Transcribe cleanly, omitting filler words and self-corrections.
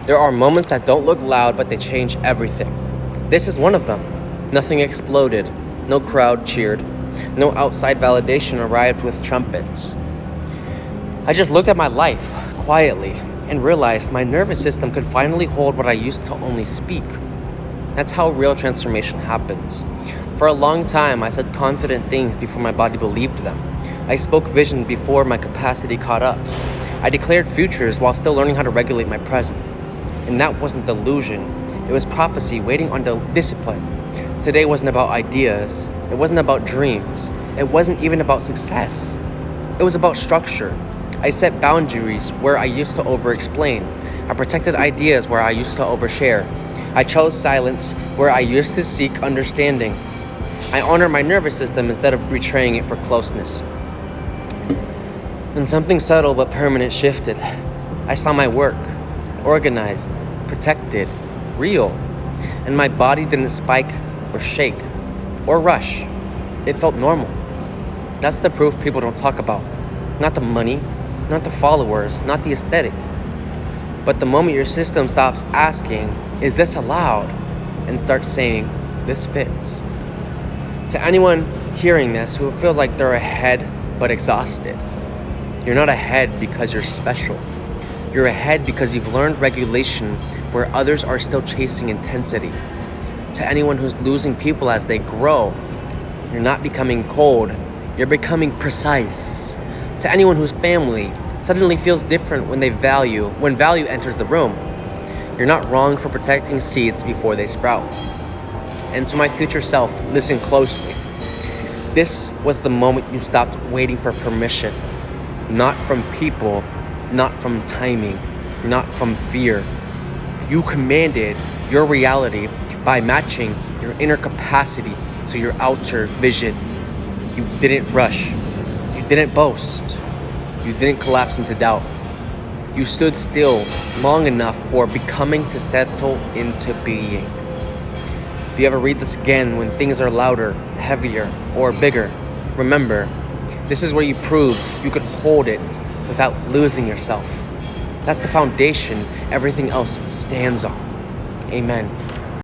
There are moments that don't look loud, but they change everything. This is one of them. Nothing exploded. No crowd cheered. No outside validation arrived with trumpets. I just looked at my life quietly and realized my nervous system could finally hold what I used to only speak. That's how real transformation happens. For a long time, I said confident things before my body believed them. I spoke vision before my capacity caught up. I declared futures while still learning how to regulate my present. And that wasn't delusion. It was prophecy waiting on discipline. Today wasn't about ideas. It wasn't about dreams. It wasn't even about success. It was about structure. I set boundaries where I used to over-explain. I protected ideas where I used to overshare. I chose silence where I used to seek understanding. I honored my nervous system instead of betraying it for closeness. And something subtle but permanent shifted. I saw my work, organized, protected, real. And my body didn't spike or shake or rush. It felt normal. That's the proof people don't talk about. Not the money, not the followers, not the aesthetic. But the moment your system stops asking, is this allowed? And starts saying, this fits. To anyone hearing this who feels like they're ahead but exhausted, you're not ahead because you're special. You're ahead because you've learned regulation where others are still chasing intensity. To anyone who's losing people as they grow, you're not becoming cold, you're becoming precise. To anyone whose family suddenly feels different when value enters the room, you're not wrong for protecting seeds before they sprout. And to my future self, listen closely. This was the moment you stopped waiting for permission. Not from people, not from timing, not from fear. You commanded your reality by matching your inner capacity to your outer vision. You didn't rush. You didn't boast. You didn't collapse into doubt. You stood still long enough for becoming to settle into being. If you ever read this again when things are louder, heavier, or bigger, remember, this is where you proved you could hold it without losing yourself. That's the foundation everything else stands on. Amen.